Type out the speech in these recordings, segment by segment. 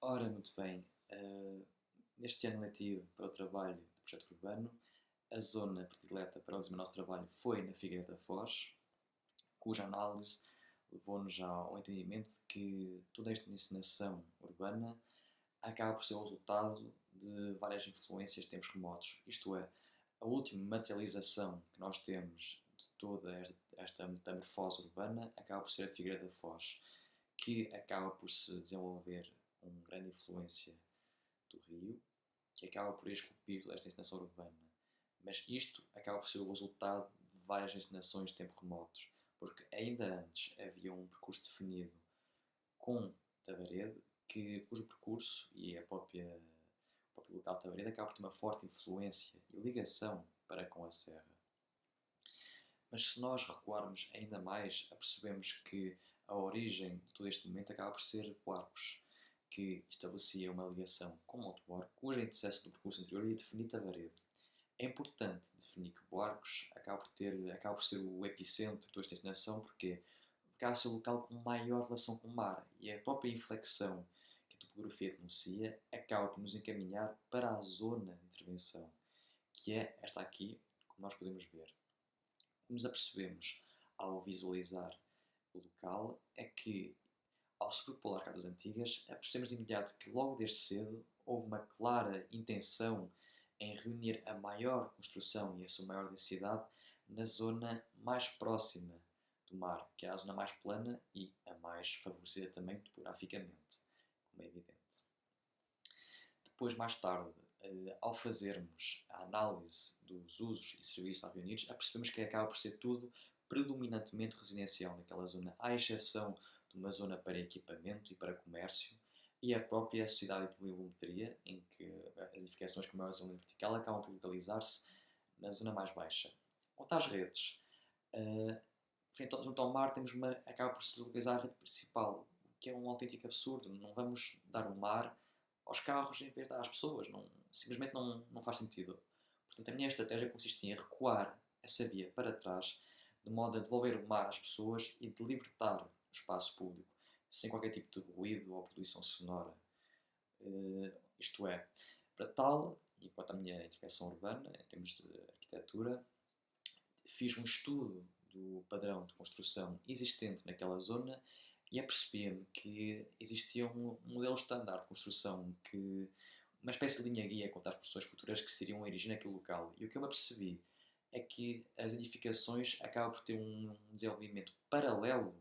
Ora, muito bem. Neste ano letivo para o trabalho do projeto urbano, a zona predileta para o desenvolvimento do nosso trabalho foi na Figueira da Foz, cuja análise levou-nos já ao entendimento de que toda esta encenação urbana acaba por ser o resultado de várias influências de tempos remotos. Isto é, a última materialização que nós temos de toda esta metamorfose urbana acaba por ser a Figueira da Foz, que acaba por se desenvolver com grande influência do Rio, que acaba por esculpir esta encenação urbana. Mas isto acaba por ser o resultado de várias encenações de tempos remotos, porque ainda antes havia um percurso definido com Tavarede, cujo percurso e o próprio local de Tavarede acaba por ter uma forte influência e ligação para com a Serra. Mas se nós recuarmos ainda mais, apercebemos que a origem de todo este momento acaba por ser Buarcos, que estabelecia uma ligação com Monte Borgo, cuja interseção do percurso anterior ia definir Tavarede. É importante definir que Buarcos acaba por ser o epicentro de toda esta encenação, porque acaba por ser o local com maior relação com o mar, e a própria inflexão que a topografia denuncia acaba por nos encaminhar para a zona de intervenção, que é esta aqui, como nós podemos ver. O que nos apercebemos ao visualizar o local é que, ao sobrepor arcadas antigas, apercebemos de imediato que logo desde cedo houve uma clara intenção em reunir a maior construção e a sua maior densidade na zona mais próxima do mar, que é a zona mais plana e a mais favorecida também topograficamente, como é evidente. Depois, mais tarde, ao fazermos a análise dos usos e serviços lá reunidos, apercebemos que acaba por ser tudo predominantemente residencial naquela zona, à exceção de uma zona para equipamento e para comércio, e a própria sociedade de volumetria, em que as edificações com maior zona vertical acabam por localizar-se na zona mais baixa. Quanto às redes, junto ao mar acaba por se localizar a rede principal, o que é um autêntico absurdo. Não vamos dar o mar aos carros em vez de dar às pessoas, simplesmente não faz sentido. Portanto, a minha estratégia consistia em recuar essa via para trás, de modo a devolver o mar às pessoas e de libertar o espaço público, sem qualquer tipo de ruído ou poluição sonora. Isto é, para tal, e quanto à minha intervenção urbana, em termos de arquitetura, fiz um estudo do padrão de construção existente naquela zona e apercebi-me que existia um modelo estándar de construção, uma espécie de linha guia quanto às construções futuras que seriam a origem naquele local. E o que eu me apercebi é que as edificações acabam por ter um desenvolvimento paralelo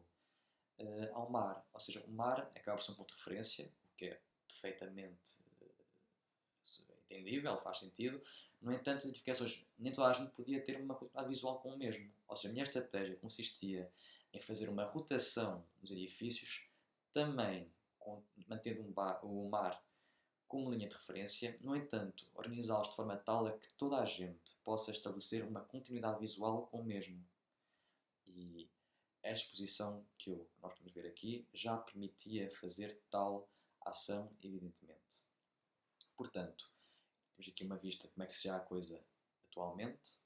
ao mar. Ou seja, o mar acaba por ser um ponto de referência, o que é perfeitamente entendível, faz sentido. No entanto, as edificações, nem toda a gente podia ter uma continuidade visual com o mesmo. Ou seja, a minha estratégia consistia em fazer uma rotação dos edifícios, também mantendo o mar como linha de referência, no entanto, organizá-los de forma tal a que toda a gente possa estabelecer uma continuidade visual com o mesmo. E a exposição que nós podemos ver aqui já permitia fazer tal ação, evidentemente. Portanto, temos aqui uma vista de como é que se já a coisa atualmente,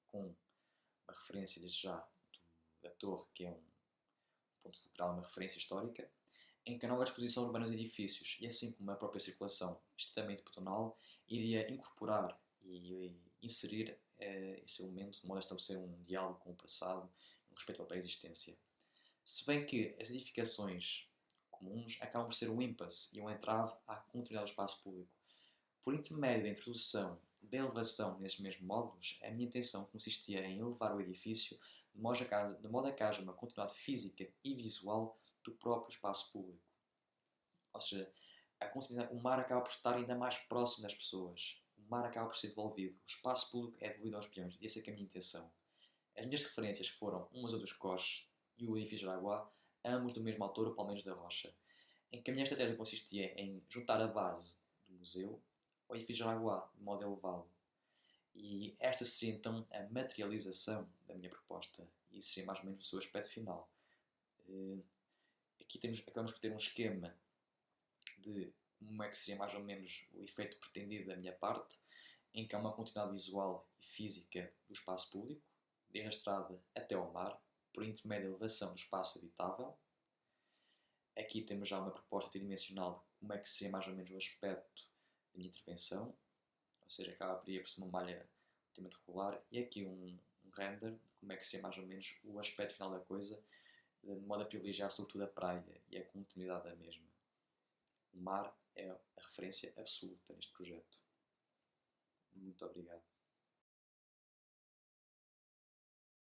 com uma referência desde já da torre, que é um ponto fulcral, uma referência histórica, em que a nova disposição urbana dos edifícios, e assim como a própria circulação estritamente pedonal, iria incorporar e inserir esse elemento de modo a estabelecer um diálogo com o passado, um respeito à pré-existência. Se bem que as edificações comuns acabam por ser um impasse e um entrave à continuidade do espaço público. Por intermédio da introdução da elevação nesses mesmos módulos, a minha intenção consistia em elevar o edifício de modo a que haja uma continuidade física e visual do próprio espaço público. Ou seja, o mar acaba por estar ainda mais próximo das pessoas. O mar acaba por ser devolvido. O espaço público é devolvido aos peões. E essa é que é a minha intenção. As minhas referências foram o Museu dos Coches e o Edifício Jaraguá, ambos do mesmo autor, o Palmeiras da Rocha, em que a minha estratégia consistia em juntar a base do museu ao Edifício Jaraguá, de modo a elevá-lo. E esta seria então a materialização da minha proposta. E isso seria mais ou menos o seu aspecto final. Aqui acabamos por ter um esquema de como é que seria mais ou menos o efeito pretendido da minha parte, em que há uma continuidade visual e física do espaço público, desde a estrada até ao mar, por intermédio da elevação do espaço habitável, Aqui temos já uma proposta tridimensional de como é que seria mais ou menos o aspecto da minha intervenção, ou seja, acabaria por ser uma malha relativamente regular, e aqui um render de como é que seria mais ou menos o aspecto final da coisa, de modo a privilegiar sobretudo a praia e a continuidade da mesma. O mar é a referência absoluta neste projeto. Muito obrigado.